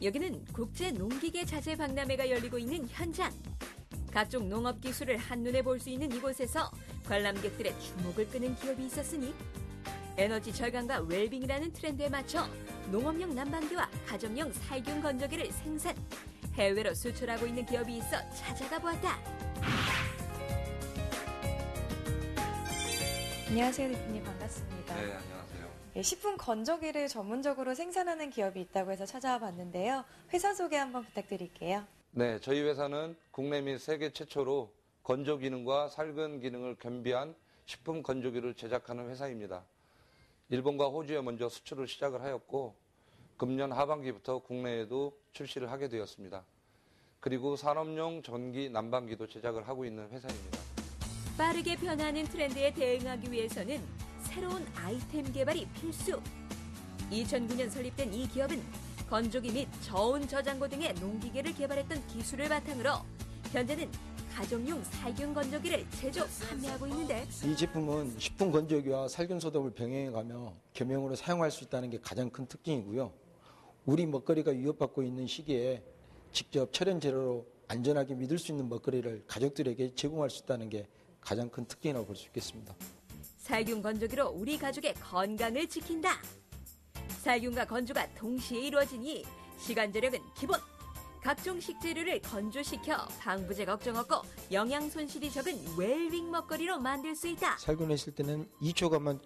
여기는 국제농기계 자재 박람회가 열리고 있는 현장. 각종 농업 기술을 한눈에 볼 수 있는 이곳에서 관람객들의 주목을 끄는 기업이 있었으니 에너지 절감과 웰빙이라는 트렌드에 맞춰 농업용 난방기와 가정용 살균 건조기를 생산, 해외로 수출하고 있는 기업이 있어 찾아가 보았다. 안녕하세요, 대표님. 반갑습니다. 네, 안녕하세요. 식품 건조기를 전문적으로 생산하는 기업이 있다고 해서 찾아와 봤는데요. 회사 소개 한번 부탁드릴게요. 네, 저희 회사는 국내 및 세계 최초로 건조 기능과 살균 기능을 겸비한 식품 건조기를 제작하는 회사입니다. 일본과 호주에 먼저 수출을 시작을 하였고 금년 하반기부터 국내에도 출시를 하게 되었습니다. 그리고 산업용 전기 난방기도 제작을 하고 있는 회사입니다. 빠르게 변하는 트렌드에 대응하기 위해서는 새로운 아이템 개발이 필수. 2009년 설립된 이 기업은 건조기 및 저온 저장고 등의 농기계를 개발했던 기술을 바탕으로 현재는 가정용 살균 건조기를 제조, 판매하고 있는데 이 제품은 식품 건조기와 살균 소독을 병행해가며 겸용으로 사용할 수 있다는 게 가장 큰 특징이고요. 우리 먹거리가 위협받고 있는 시기에 직접 천연 재료로 안전하게 믿을 수 있는 먹거리를 가족들에게 제공할 수 있다는 게 가장 큰 특징이라고 볼 수 있겠습니다. 살균 건조기로 우리 가족의 건강을 지킨다. 살균과 건조가 동시에 이루어지니 시간 절약은 기본. 각종 식재료를 건조시켜 방부제 걱정 없고 영양 손실이 적은 웰빙 먹거리로 만들 수 있다. 살균했을 때는 2초간만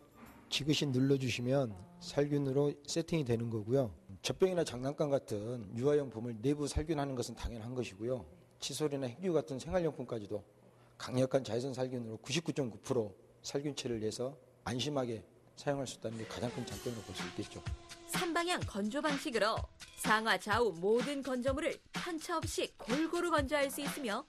지그시 눌러주시면 살균으로 세팅이 되는 거고요. 젖병이나 장난감 같은 유아용품을 내부 살균하는 것은 당연한 것이고요. 칫솔이나 핵유 같은 생활용품까지도 강력한 자외선 살균으로 99.9% 살균체를 내서 안심하게 사용할 수 있다는 게 가장 큰 장점으로 볼 수 있겠죠. 3방향 건조 방식으로 상하 좌우 모든 건조물을 편차 없이 골고루 건조할 수 있으며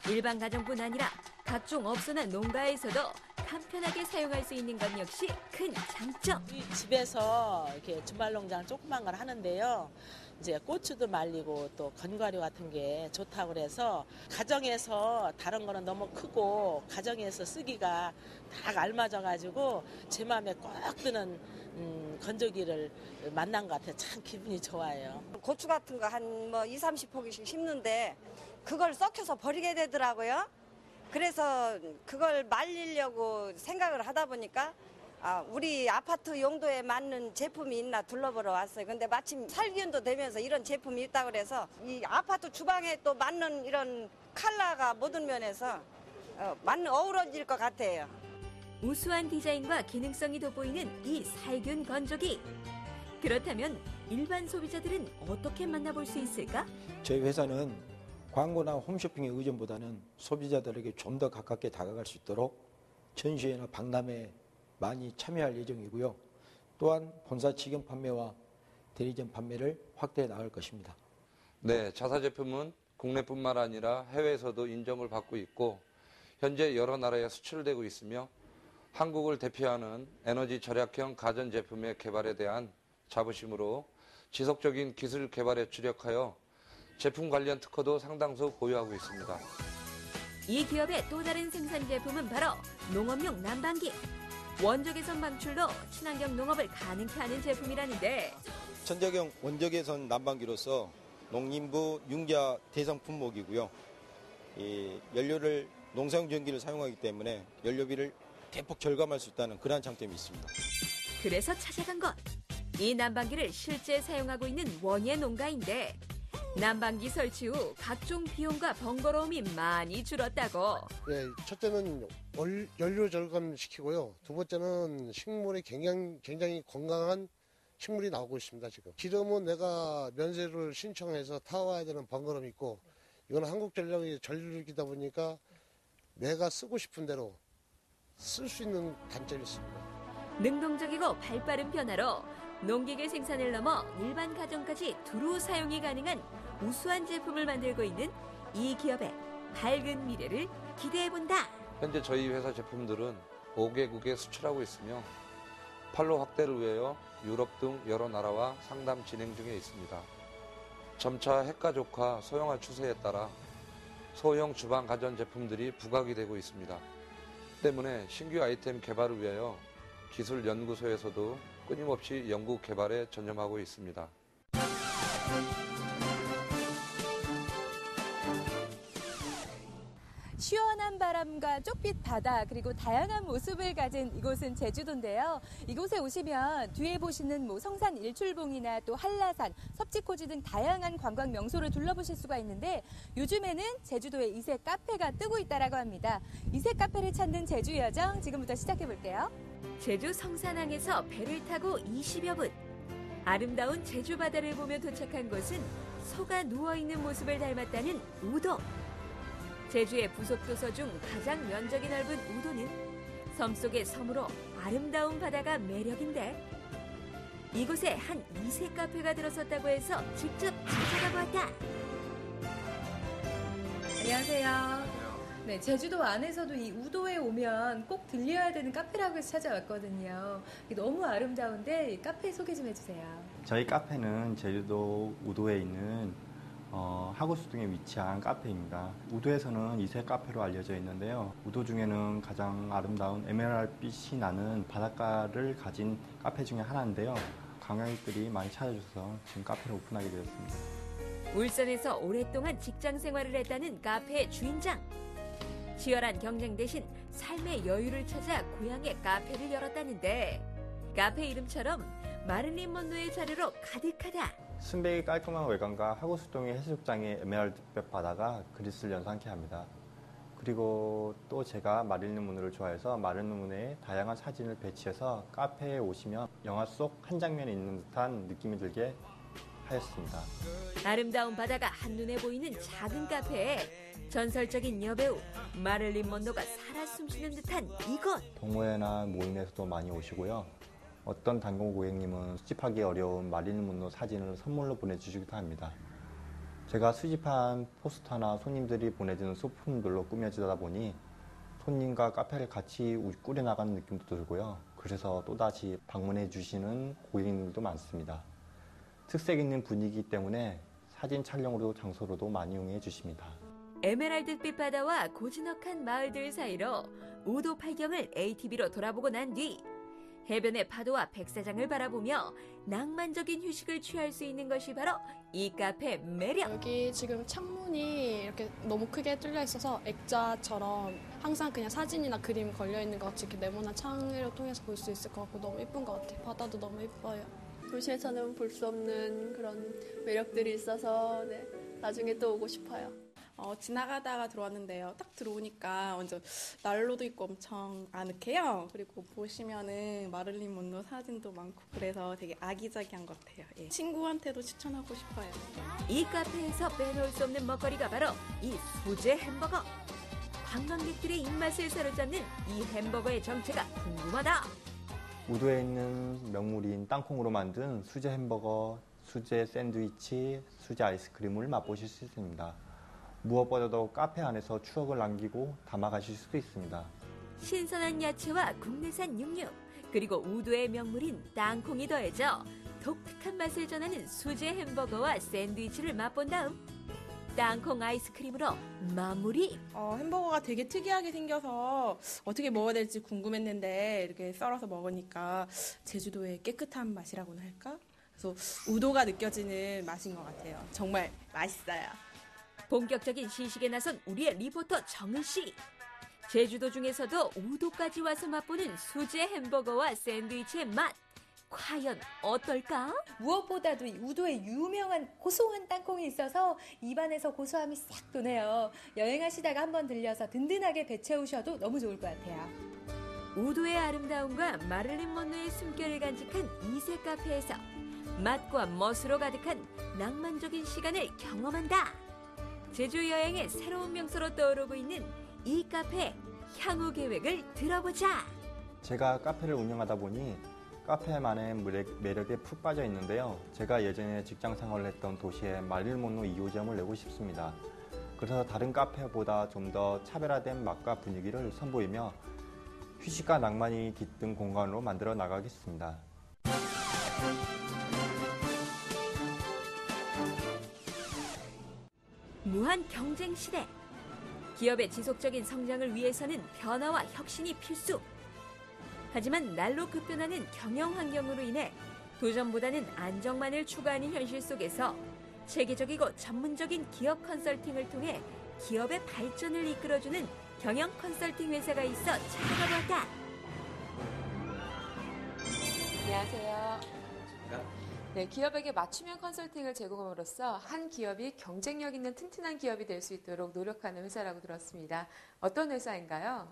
일반 가정뿐 아니라 각종 업소나 농가에서도 간편하게 사용할 수 있는 것 역시 큰 장점. 집에서 이렇게 주말농장 조그만 걸 하는데요. 이제 고추도 말리고 또 견과류 같은 게 좋다고 그래서 가정에서 다른 거는 너무 크고 가정에서 쓰기가 딱 알맞아가지고 제 마음에 꼭 드는 건조기를 만난 것 같아요. 참 기분이 좋아요. 고추 같은 거 한 뭐 20, 30포기씩 심는데 그걸 썩혀서 버리게 되더라고요. 그래서 그걸 말리려고 생각을 하다 보니까 우리 아파트 용도에 맞는 제품이 있나 둘러보러 왔어요. 근데 마침 살균도 되면서 이런 제품이 있다고 그래서 이 아파트 주방에 또 맞는 이런 컬러가 모든 면에서 어우러질 것 같아요. 우수한 디자인과 기능성이 돋보이는 이 살균 건조기. 그렇다면 일반 소비자들은 어떻게 만나볼 수 있을까? 저희 회사는 광고나 홈쇼핑의 의존보다는 소비자들에게 좀 더 가깝게 다가갈 수 있도록 전시회나 박람회에 많이 참여할 예정이고요. 또한 본사 직영 판매와 대리점 판매를 확대해 나갈 것입니다. 네, 자사 제품은 국내뿐만 아니라 해외에서도 인정을 받고 있고 현재 여러 나라에 수출되고 있으며 한국을 대표하는 에너지 절약형 가전제품의 개발에 대한 자부심으로 지속적인 기술 개발에 주력하여 제품 관련 특허도 상당수 보유하고 있습니다. 이 기업의 또 다른 생산 제품은 바로 농업용 난방기. 원적외선 방출로 친환경 농업을 가능케 하는 제품이라는데 천적용 원적외선 난방기로서 농림부 융자 대상 품목이고요. 이 연료를 농사용 전기를 사용하기 때문에 연료비를 대폭 절감할 수 있다는 그러한 장점이 있습니다. 그래서 찾아간 것. 이 난방기를 실제 사용하고 있는 원예 농가인데 난방기 설치 후 각종 비용과 번거로움이 많이 줄었다고. 네, 첫째는 연료 절감시키고요. 두 번째는 식물이 굉장히 건강한 식물이 나오고 있습니다. 지금 기름은 내가 면세를 신청해서 타와야 되는 번거로움이 있고 이건 한국전력이 전력이다 보니까 내가 쓰고 싶은 대로 쓸 수 있는 단점이 있습니다. 능동적이고 발빠른 변화로 농기계 생산을 넘어 일반 가정까지 두루 사용이 가능한 우수한 제품을 만들고 있는 이 기업의 밝은 미래를 기대해본다. 현재 저희 회사 제품들은 5개국에 수출하고 있으며 판로 확대를 위하여 유럽 등 여러 나라와 상담 진행 중에 있습니다. 점차 핵가족화, 소형화 추세에 따라 소형 주방 가전 제품들이 부각이 되고 있습니다. 때문에 신규 아이템 개발을 위하여 기술연구소에서도 끊임없이 연구 개발에 전념하고 있습니다. 시원한 바람과 쪽빛 바다 그리고 다양한 모습을 가진 이곳은 제주도인데요. 이곳에 오시면 뒤에 보시는 성산 일출봉이나 또 한라산, 섭지코지 등 다양한 관광 명소를 둘러보실 수가 있는데 요즘에는 제주도에 이색 카페가 뜨고 있다라고 합니다. 이색 카페를 찾는 제주 여정 지금부터 시작해 볼게요. 제주 성산항에서 배를 타고 20여 분. 아름다운 제주 바다를 보며 도착한 곳은 소가 누워있는 모습을 닮았다는 우도. 제주의 부속도서 중 가장 면적이 넓은 우도는 섬 속의 섬으로 아름다운 바다가 매력인데 이곳에 한 이색 카페가 들어섰다고 해서 직접 찾아가 보았다. 안녕하세요. 네, 제주도 안에서도 이 우도에 오면 꼭 들려야 되는 카페라고 해서 찾아왔거든요. 너무 아름다운데 이 카페 소개 좀 해주세요. 저희 카페는 제주도 우도에 있는 하구수 등에 위치한 카페입니다. 우도에서는 이색 카페로 알려져 있는데요. 우도 중에는 가장 아름다운 에메랄드빛이 나는 바닷가를 가진 카페 중에 하나인데요. 관광객들이 많이 찾아줘서 지금 카페를 오픈하게 되었습니다. 울산에서 오랫동안 직장 생활을 했다는 카페의 주인장. 치열한 경쟁 대신 삶의 여유를 찾아 고향에 카페를 열었다는데 카페 이름처럼 마릴린 먼로의 자료로 가득하다. 순백의 깔끔한 외관과 하구수동의 해수욕장의 에메랄드빛 바다가 그리스를 연상케 합니다. 그리고 또 제가 마릴린 먼로를 좋아해서 마릴린 먼로의 다양한 사진을 배치해서 카페에 오시면 영화 속 한 장면에 있는 듯한 느낌이 들게 하였습니다. 아름다운 바다가 한눈에 보이는 작은 카페에 전설적인 여배우 마릴린 먼로가 살아 숨쉬는 듯한 이곳. 동호회나 모임에서도 많이 오시고요. 어떤 단골 고객님은 수집하기 어려운 마릴린 먼로 사진을 선물로 보내주시기도 합니다. 제가 수집한 포스터나 손님들이 보내주는 소품들로 꾸며지다 보니 손님과 카페를 같이 꾸려나가는 느낌도 들고요. 그래서 또다시 방문해 주시는 고객님들도 많습니다. 특색 있는 분위기 때문에 사진 촬영으로도 장소로도 많이 이용해 주십니다. 에메랄드빛 바다와 고즈넉한 마을들 사이로 우도 팔경을 ATV로 돌아보고 난 뒤 해변의 파도와 백사장을 바라보며 낭만적인 휴식을 취할 수 있는 것이 바로 이 카페의 매력. 여기 지금 창문이 이렇게 너무 크게 뚫려 있어서 액자처럼 항상 그냥 사진이나 그림 걸려 있는 것 같이 이렇게 네모난 창을 통해서 볼 수 있을 것 같고 너무 예쁜 것 같아요. 바다도 너무 예뻐요. 도시에서는 볼 수 없는 그런 매력들이 있어서 나중에 또 오고 싶어요. 지나가다가 들어왔는데요. 딱 들어오니까 완전 난로도 있고 엄청 아늑해요. 그리고 보시면은 마릴린 먼로 사진도 많고 그래서 되게 아기자기한 것 같아요. 예. 친구한테도 추천하고 싶어요. 이 카페에서 빼놓을 수 없는 먹거리가 바로 이 수제 햄버거. 관광객들의 입맛을 사로잡는 이 햄버거의 정체가 궁금하다. 우도에 있는 명물인 땅콩으로 만든 수제 햄버거, 수제 샌드위치, 수제 아이스크림을 맛보실 수 있습니다. 무엇보다도 카페 안에서 추억을 남기고 담아가실 수도 있습니다. 신선한 야채와 국내산 육류, 그리고 우도의 명물인 땅콩이 더해져 독특한 맛을 전하는 수제 햄버거와 샌드위치를 맛본 다음 땅콩 아이스크림으로 마무리. 햄버거가 되게 특이하게 생겨서 어떻게 먹어야 될지 궁금했는데 이렇게 썰어서 먹으니까 제주도의 깨끗한 맛이라고나 할까? 그래서 우도가 느껴지는 맛인 것 같아요. 정말 맛있어요. 본격적인 시식에 나선 우리의 리포터 정은 씨. 제주도 중에서도 우도까지 와서 맛보는 수제 햄버거와 샌드위치의 맛. 과연 어떨까? 무엇보다도 이 우도에 유명한 고소한 땅콩이 있어서 입안에서 고소함이 싹 도네요. 여행하시다가 한번 들려서 든든하게 배 채우셔도 너무 좋을 것 같아요. 우도의 아름다움과 마릴린 먼로의 숨결을 간직한 이색 카페에서 맛과 멋으로 가득한 낭만적인 시간을 경험한다. 제주 여행의 새로운 명소로 떠오르고 있는 이 카페의 향후 계획을 들어보자. 제가 카페를 운영하다 보니 카페만의 매력에 푹 빠져 있는데요. 제가 예전에 직장 생활을 했던 도시에 마릴린 먼로 2호점을 내고 싶습니다. 그래서 다른 카페보다 좀 더 차별화된 맛과 분위기를 선보이며 휴식과 낭만이 깃든 공간으로 만들어 나가겠습니다. 무한 경쟁 시대. 기업의 지속적인 성장을 위해서는 변화와 혁신이 필수. 하지만 날로 급변하는 경영 환경으로 인해 도전보다는 안정만을 추구하는 현실 속에서 체계적이고 전문적인 기업 컨설팅을 통해 기업의 발전을 이끌어주는 경영 컨설팅 회사가 있어 찾아가 보았다. 안녕하세요. 네, 기업에게 맞춤형 컨설팅을 제공함으로써 한 기업이 경쟁력 있는 튼튼한 기업이 될 수 있도록 노력하는 회사라고 들었습니다. 어떤 회사인가요?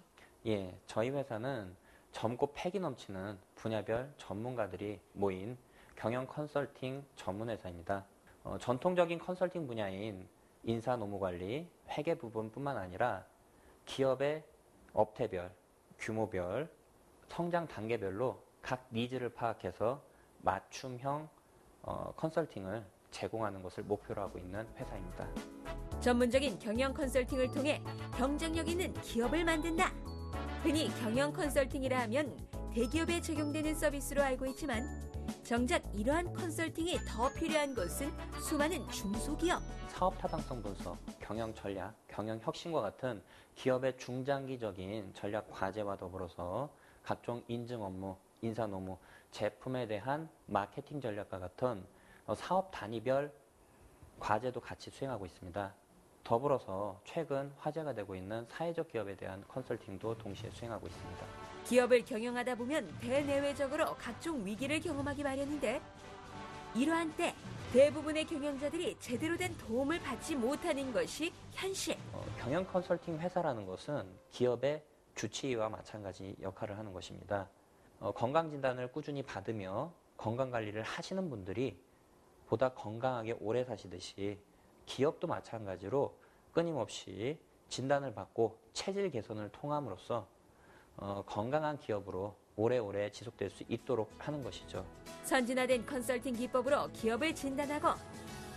예, 저희 회사는 젊고 패기 넘치는 분야별 전문가들이 모인 경영 컨설팅 전문 회사입니다. 전통적인 컨설팅 분야인 인사 노무 관리, 회계 부분뿐만 아니라 기업의 업태별, 규모별, 성장 단계별로 각 니즈를 파악해서 맞춤형 컨설팅을 제공하는 것을 목표로 하고 있는 회사입니다. 전문적인 경영 컨설팅을 통해 경쟁력 있는 기업을 만든다. 흔히 경영 컨설팅이라 하면 대기업에 적용되는 서비스로 알고 있지만 정작 이러한 컨설팅이 더 필요한 곳은 수많은 중소기업. 사업 타당성 분석, 경영 전략, 경영 혁신과 같은 기업의 중장기적인 전략 과제와 더불어서 각종 인증 업무, 인사 노무, 제품에 대한 마케팅 전략과 같은 사업 단위별 과제도 같이 수행하고 있습니다. 더불어서 최근 화제가 되고 있는 사회적 기업에 대한 컨설팅도 동시에 수행하고 있습니다. 기업을 경영하다 보면 대내외적으로 각종 위기를 경험하기 마련인데 이러한 때 대부분의 경영자들이 제대로 된 도움을 받지 못하는 것이 현실. 경영 컨설팅 회사라는 것은 기업의 주치의와 마찬가지 역할을 하는 것입니다. 건강진단을 꾸준히 받으며 건강관리를 하시는 분들이 보다 건강하게 오래 사시듯이 기업도 마찬가지로 끊임없이 진단을 받고 체질 개선을 통함으로써 건강한 기업으로 오래오래 지속될 수 있도록 하는 것이죠. 선진화된 컨설팅 기법으로 기업을 진단하고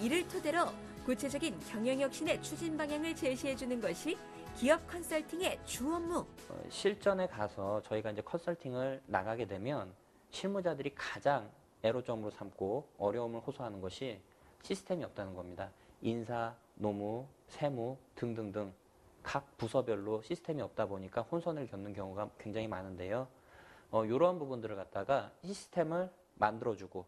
이를 토대로 구체적인 경영혁신의 추진 방향을 제시해주는 것이 기업 컨설팅의 주 업무. 실전에 가서 저희가 이제 컨설팅을 나가게 되면 실무자들이 가장 애로점으로 삼고 어려움을 호소하는 것이 시스템이 없다는 겁니다. 인사, 노무, 세무 등등등 각 부서별로 시스템이 없다 보니까 혼선을 겪는 경우가 굉장히 많은데요. 이런 부분들을 갖다가 시스템을 만들어주고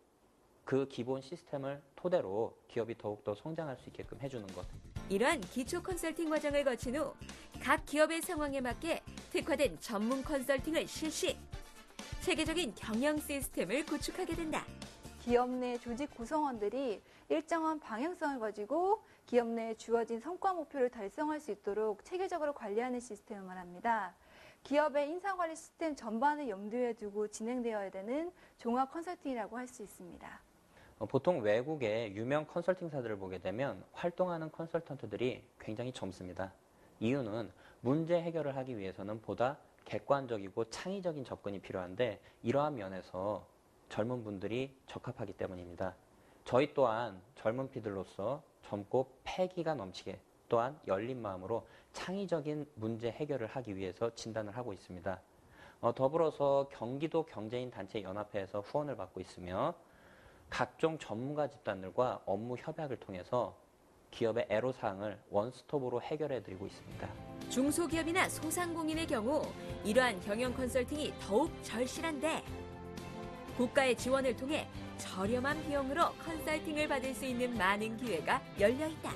그 기본 시스템을 토대로 기업이 더욱더 성장할 수 있게끔 해주는 것. 이러한 기초 컨설팅 과정을 거친 후 각 기업의 상황에 맞게 특화된 전문 컨설팅을 실시. 체계적인 경영 시스템을 구축하게 된다. 기업 내 조직 구성원들이 일정한 방향성을 가지고 기업 내에 주어진 성과 목표를 달성할 수 있도록 체계적으로 관리하는 시스템을 말합니다. 기업의 인사관리 시스템 전반을 염두에 두고 진행되어야 되는 종합 컨설팅이라고 할 수 있습니다. 보통 외국의 유명 컨설팅사들을 보게 되면 활동하는 컨설턴트들이 굉장히 젊습니다. 이유는 문제 해결을 하기 위해서는 보다 객관적이고 창의적인 접근이 필요한데 이러한 면에서 젊은 분들이 적합하기 때문입니다. 저희 또한 젊은 피들로서 젊고 패기가 넘치게 또한 열린 마음으로 창의적인 문제 해결을 하기 위해서 진단을 하고 있습니다. 더불어서 경기도 경제인 단체 연합회에서 후원을 받고 있으며 각종 전문가 집단들과 업무 협약을 통해서 기업의 애로사항을 원스톱으로 해결해드리고 있습니다. 중소기업이나 소상공인의 경우 이러한 경영 컨설팅이 더욱 절실한데 국가의 지원을 통해 저렴한 비용으로 컨설팅을 받을 수 있는 많은 기회가 열려있다.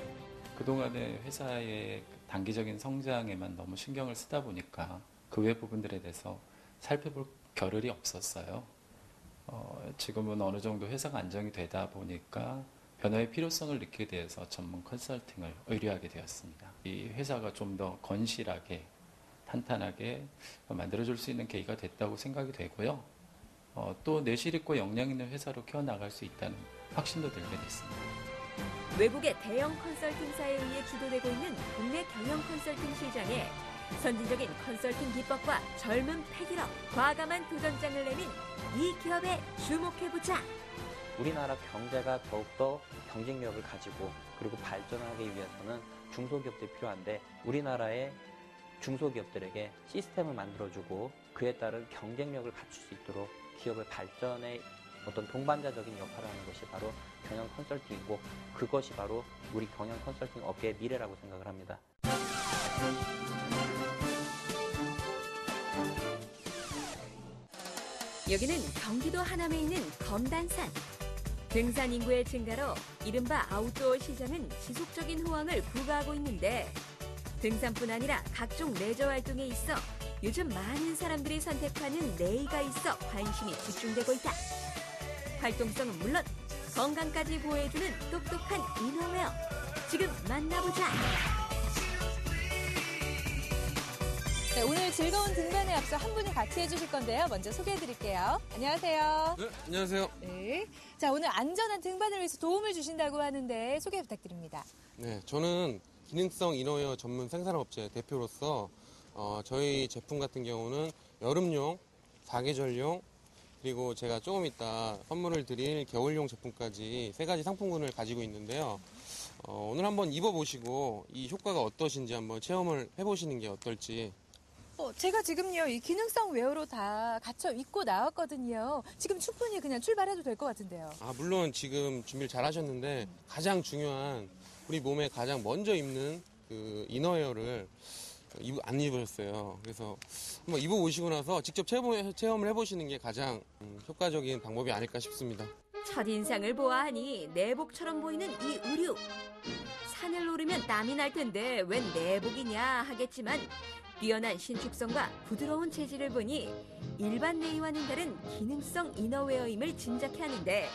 그동안에 회사의 단기적인 성장에만 너무 신경을 쓰다 보니까 그 외 부분들에 대해서 살펴볼 겨를이 없었어요. 지금은 어느 정도 회사가 안정이 되다 보니까 변화의 필요성을 느끼게 돼서 전문 컨설팅을 의뢰하게 되었습니다. 이 회사가 좀 더 건실하게 탄탄하게 만들어줄 수 있는 계기가 됐다고 생각이 되고요. 또 내실 있고 역량 있는 회사로 키워나갈 수 있다는 확신도 들게 됐습니다. 외국의 대형 컨설팅사에 의해 주도되고 있는 국내 경영 컨설팅 시장에 선진적인 컨설팅 기법과 젊은 패기로 과감한 도전장을 내민 이 기업에 주목해보자. 우리나라 경제가 더욱더 경쟁력을 가지고 그리고 발전하기 위해서는 중소기업들이 필요한데 우리나라의 중소기업들에게 시스템을 만들어주고 그에 따른 경쟁력을 갖출 수 있도록 기업의 발전에 어떤 동반자적인 역할을 하는 것이 바로 경영 컨설팅이고 그것이 바로 우리 경영 컨설팅 업계의 미래라고 생각을 합니다. 여기는 경기도 하남에 있는 검단산. 등산 인구의 증가로 이른바 아웃도어 시장은 지속적인 호황을 부과하고 있는데 등산뿐 아니라 각종 레저 활동에 있어 요즘 많은 사람들이 선택하는 네이가 있어 관심이 집중되고 있다. 활동성은 물론 건강까지 보호해주는 똑똑한 이너웨어. 지금 만나보자. 네, 오늘 즐거운 등반에 앞서 한 분이 같이 해주실 건데요. 먼저 소개해드릴게요. 안녕하세요. 네, 안녕하세요. 네. 자, 오늘 안전한 등반을 위해서 도움을 주신다고 하는데 소개 부탁드립니다. 네, 저는 기능성 이너웨어 전문 생산업체 대표로서 저희 제품 같은 경우는 여름용, 사계절용, 그리고 제가 조금 이따 선물을 드릴 겨울용 제품까지 3가지 상품군을 가지고 있는데요. 오늘 한번 입어보시고 이 효과가 어떠신지 한번 체험을 해보시는 게 어떨지. 제가 지금요, 이 기능성 웨어로 다 갖춰 입고 나왔거든요. 지금 충분히 그냥 출발해도 될 것 같은데요. 물론 지금 준비를 잘 하셨는데 가장 중요한 우리 몸에 가장 먼저 입는 그 이너웨어를 안 입으셨어요. 그래서 한번 입어보시고 나서 직접 체험을 해보시는 게 가장 효과적인 방법이 아닐까 싶습니다. 첫인상을 보아하니 내복처럼 보이는 이 의류. 산을 오르면 땀이 날 텐데 웬 내복이냐 하겠지만 뛰어난 신축성과 부드러운 재질을 보니 일반 네이와는 다른 기능성 이너웨어임을 짐작해 하는데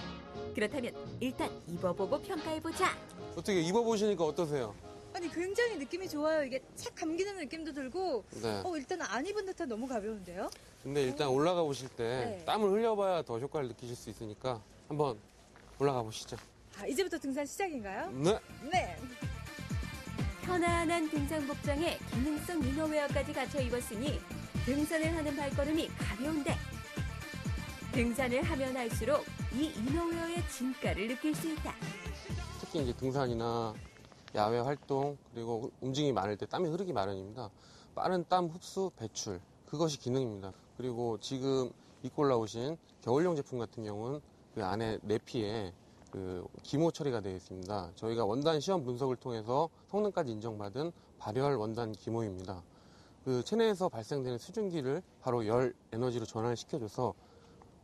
그렇다면 일단 입어보고 평가해보자. 어떻게 입어보시니까 어떠세요? 아니, 굉장히 느낌이 좋아요. 이게 착 감기는 느낌도 들고 네. 일단 안 입은 듯한 너무 가벼운데요? 근데 일단 올라가 보실 때 땀을 흘려봐야 더 효과를 느끼실 수 있으니까 한번 올라가 보시죠. 이제부터 등산 시작인가요? 네. 네. 편안한 등산 복장에 기능성 이너웨어까지 갖춰 입었으니 등산을 하는 발걸음이 가벼운데 등산을 하면 할수록 이 이너웨어의 진가를 느낄 수 있다. 특히 이제 등산이나 야외 활동 그리고 움직임이 많을 때 땀이 흐르기 마련입니다. 빠른 땀 흡수 배출 그것이 기능입니다. 그리고 지금 입고 올라오신 겨울용 제품 같은 경우는 그 안에 내피에 그 기모 처리가 되어 있습니다. 저희가 원단 시험 분석을 통해서 성능까지 인정받은 발열 원단 기모입니다. 그 체내에서 발생되는 수증기를 바로 열 에너지로 전환을 시켜줘서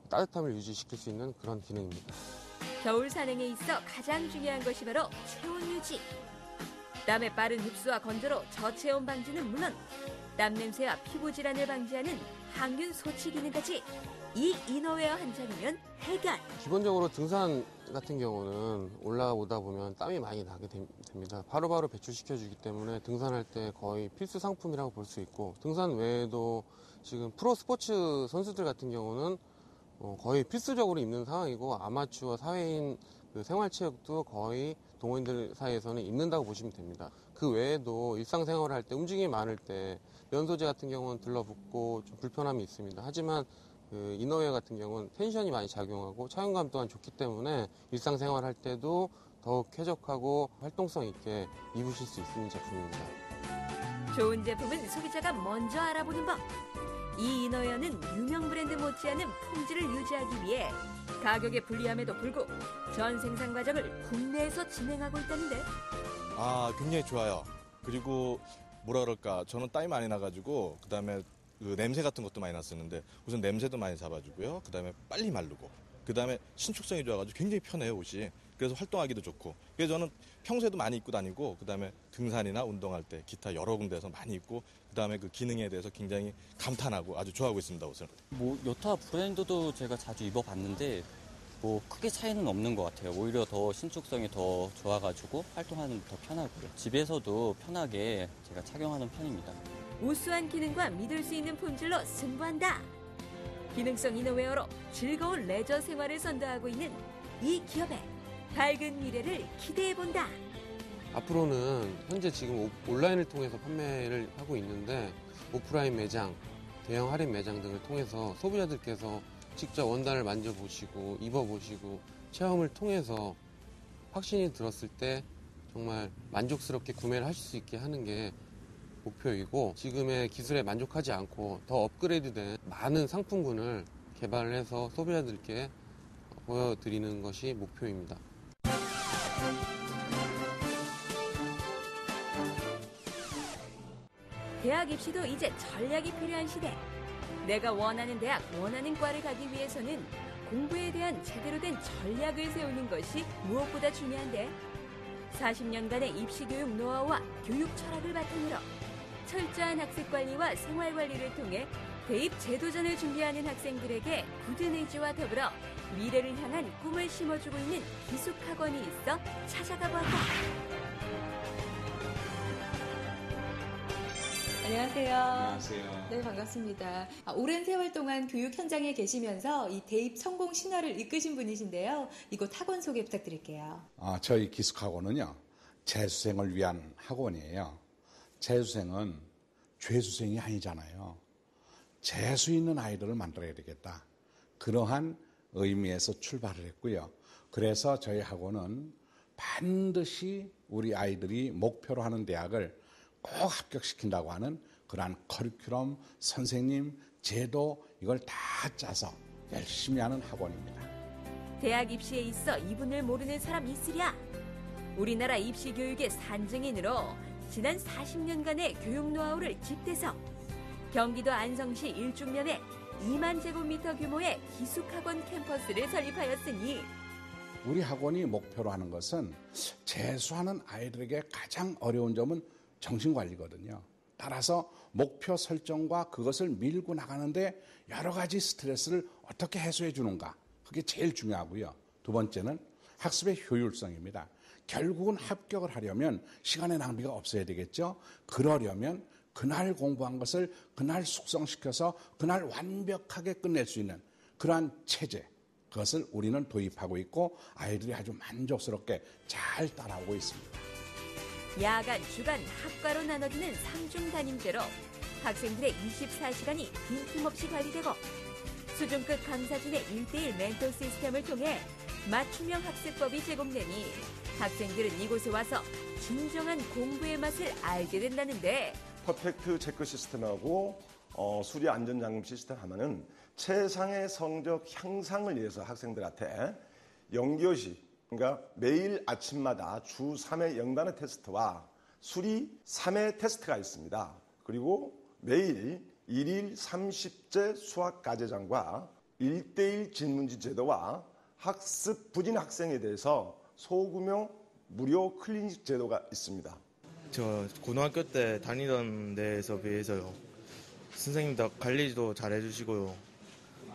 따뜻함을 유지시킬 수 있는 그런 기능입니다. 겨울 산행에 있어 가장 중요한 것이 바로 체온 유지. 땀의 빠른 흡수와 건조로 저체온 방지는 물론 땀 냄새와 피부 질환을 방지하는 항균 소치 기능까지 이 이너웨어 한 장이면 해결. 기본적으로 등산 같은 경우는 올라오다 보면 땀이 많이 나게 됩니다. 바로바로 배출시켜주기 때문에 등산할 때 거의 필수 상품이라고 볼 수 있고 등산 외에도 지금 프로 스포츠 선수들 같은 경우는 거의 필수적으로 입는 상황이고 아마추어 사회인 그 생활체육도 거의 동호인들 사이에서는 입는다고 보시면 됩니다. 그 외에도 일상생활을 할 때 움직임이 많을 때 면 소재 같은 경우는 들러붙고 좀 불편함이 있습니다. 하지만 그 이너웨어 같은 경우는 텐션이 많이 작용하고 착용감 또한 좋기 때문에 일상생활 할 때도 더욱 쾌적하고 활동성 있게 입으실 수 있는 제품입니다. 좋은 제품은 소비자가 먼저 알아보는 법. 이 이너웨어는 유명 브랜드 못지않은 품질을 유지하기 위해 가격에 불리함에도 불구 전 생산 과정을 국내에서 진행하고 있다는데. 굉장히 좋아요. 그리고 뭐라 그럴까, 저는 땀이 많이 나가지고 그다음에 그 냄새 같은 것도 많이 났었는데 우선 냄새도 많이 잡아주고요. 그다음에 빨리 마르고 그다음에 신축성이 좋아가지고 굉장히 편해요, 옷이. 그래서 활동하기도 좋고. 그래서 저는 평소에도 많이 입고 다니고 그다음에 등산이나 운동할 때 기타 여러 군데에서 많이 입고 그다음에 그 기능에 대해서 굉장히 감탄하고 아주 좋아하고 있습니다, 옷을. 여타 브랜드도 제가 자주 입어봤는데 크게 차이는 없는 것 같아요. 오히려 더 신축성이 더 좋아가지고 활동하는 데 더 편하고요. 집에서도 편하게 제가 착용하는 편입니다. 우수한 기능과 믿을 수 있는 품질로 승부한다. 기능성 이너웨어로 즐거운 레저 생활을 선도하고 있는 이 기업의 밝은 미래를 기대해본다. 앞으로는 현재 지금 온라인을 통해서 판매를 하고 있는데 오프라인 매장, 대형 할인 매장 등을 통해서 소비자들께서 직접 원단을 만져보시고 입어보시고 체험을 통해서 확신이 들었을 때 정말 만족스럽게 구매를 하실 수 있게 하는 게 목표이고 지금의 기술에 만족하지 않고 더 업그레이드된 많은 상품군을 개발을 해서 소비자들께 보여드리는 것이 목표입니다. 대학 입시도 이제 전략이 필요한 시대. 내가 원하는 대학, 원하는 과를 가기 위해서는 공부에 대한 제대로 된 전략을 세우는 것이 무엇보다 중요한데 40년간의 입시 교육 노하우와 교육 철학을 바탕으로 철저한 학습 관리와 생활 관리를 통해 대입 제도전을 준비하는 학생들에게 굳은 의지와 더불어 미래를 향한 꿈을 심어주고 있는 기숙학원이 있어 찾아가 보았다. 안녕하세요. 안녕하세요. 네, 반갑습니다. 오랜 세월 동안 교육 현장에 계시면서 이 대입 성공 신화를 이끄신 분이신데요. 이곳 학원 소개 부탁드릴게요. 저희 기숙학원은요, 재수생을 위한 학원이에요. 재수생은 죄수생이 아니잖아요. 재수 있는 아이들을 만들어야 되겠다. 그러한 의미에서 출발을 했고요. 그래서 저희 학원은 반드시 우리 아이들이 목표로 하는 대학을 꼭 합격시킨다고 하는 그러한 커리큘럼, 선생님, 제도 이걸 다 짜서 열심히 하는 학원입니다. 대학 입시에 있어 이분을 모르는 사람 있으랴? 우리나라 입시 교육의 산증인으로 지난 40년간의 교육 노하우를 집대서 경기도 안성시 일중면에 2만 제곱미터 규모의 기숙학원 캠퍼스를 설립하였으니 우리 학원이 목표로 하는 것은 재수하는 아이들에게 가장 어려운 점은 정신관리거든요. 따라서 목표 설정과 그것을 밀고 나가는데 여러 가지 스트레스를 어떻게 해소해 주는가. 그게 제일 중요하고요. 두 번째는 학습의 효율성입니다. 결국은 합격을 하려면 시간의 낭비가 없어야 되겠죠. 그러려면 그날 공부한 것을 그날 숙성시켜서 그날 완벽하게 끝낼 수 있는 그러한 체제, 그것을 우리는 도입하고 있고 아이들이 아주 만족스럽게 잘 따라오고 있습니다. 야간, 주간, 학과로 나눠지는 3중 단임제로 학생들의 24시간이 빈틈없이 관리되고 수준급 강사진의 1:1 멘토 시스템을 통해 맞춤형 학습법이 제공되니 학생들은 이곳에 와서 진정한 공부의 맛을 알게 된다는데 퍼펙트 체크 시스템하고 수리 안전장비 시스템 하면은 최상의 성적 향상을 위해서 학생들한테 연기어시 그러니까 매일 아침마다 주 3회 영단의 테스트와 수리 3회 테스트가 있습니다. 그리고 매일 1일 30제 수학 과제장과 1:1 질문지 제도와 학습 부진 학생에 대해서 소규모 무료 클리닉 제도가 있습니다. 저 고등학교 때 다니던 데에서 비해서요. 선생님도 관리도 잘 해주시고요.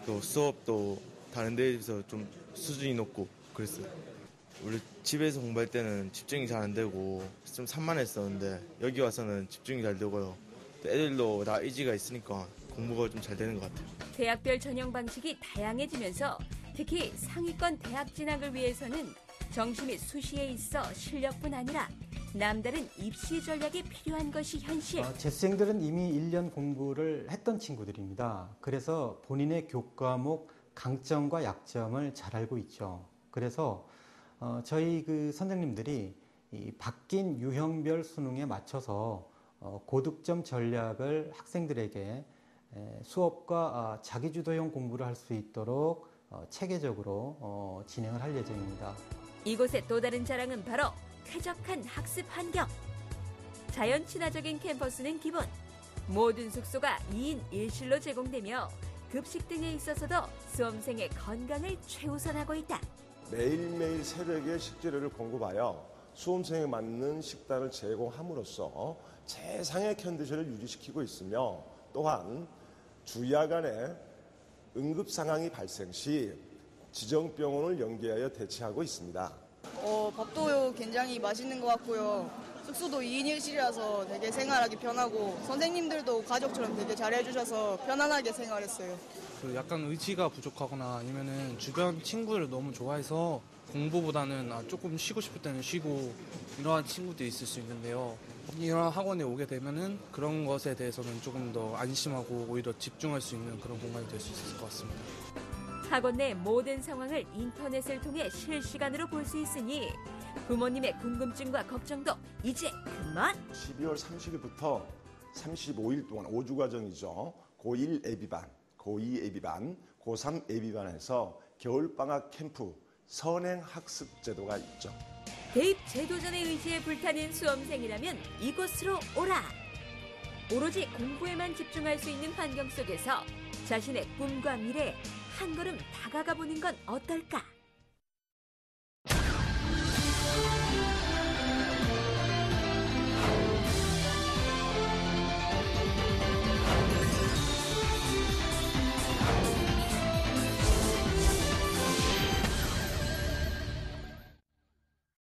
또 수업도 다른 데에서 좀 수준이 높고 그랬어요. 우리 집에서 공부할 때는 집중이 잘 안 되고 좀 산만했었는데 여기 와서는 집중이 잘 되고요. 또 애들도 다 의지가 있으니까 공부가 좀 잘 되는 것 같아요. 대학별 전형 방식이 다양해지면서 특히 상위권 대학 진학을 위해서는 정시 및 수시에 있어 실력뿐 아니라 남다른 입시 전략이 필요한 것이 현실. 재수생들은 이미 1년 공부를 했던 친구들입니다. 그래서 본인의 교과목 강점과 약점을 잘 알고 있죠. 그래서 저희 그 선생님들이 이 바뀐 유형별 수능에 맞춰서 고득점 전략을 학생들에게 수업과 자기주도형 공부를 할 수 있도록 체계적으로 진행을 할 예정입니다. 이곳의 또 다른 자랑은 바로 쾌적한 학습 환경. 자연 친화적인 캠퍼스는 기본, 모든 숙소가 2인 1실로 제공되며 급식 등에 있어서도 수험생의 건강을 최우선하고 있다. 매일매일 새벽에 식재료를 공급하여 수험생에 맞는 식단을 제공함으로써 최상의 컨디션을 유지시키고 있으며 또한 주야간에 응급 상황이 발생 시 지정병원을 연계하여 대치하고 있습니다. 밥도 굉장히 맛있는 것 같고요. 숙소도 2인 1실이라서 되게 생활하기 편하고 선생님들도 가족처럼 되게 잘해주셔서 편안하게 생활했어요. 약간 의지가 부족하거나 아니면은 주변 친구를 너무 좋아해서 공부보다는 조금 쉬고 싶을 때는 쉬고 이러한 친구들이 있을 수 있는데요. 이런 학원에 오게 되면은 그런 것에 대해서는 조금 더 안심하고 오히려 집중할 수 있는 그런 공간이 될 수 있을 것 같습니다. 학원 내 모든 상황을 인터넷을 통해 실시간으로 볼 수 있으니 부모님의 궁금증과 걱정도 이제 그만. 12월 30일부터 35일 동안 5주 과정이죠. 고1 예비반, 고2 예비반, 고3 예비반에서 겨울방학 캠프 선행학습 제도가 있죠. 대입 제도전의 의지에 불타는 수험생이라면 이곳으로 오라. 오로지 공부에만 집중할 수 있는 환경 속에서 자신의 꿈과 미래에 한 걸음 다가가 보는 건 어떨까?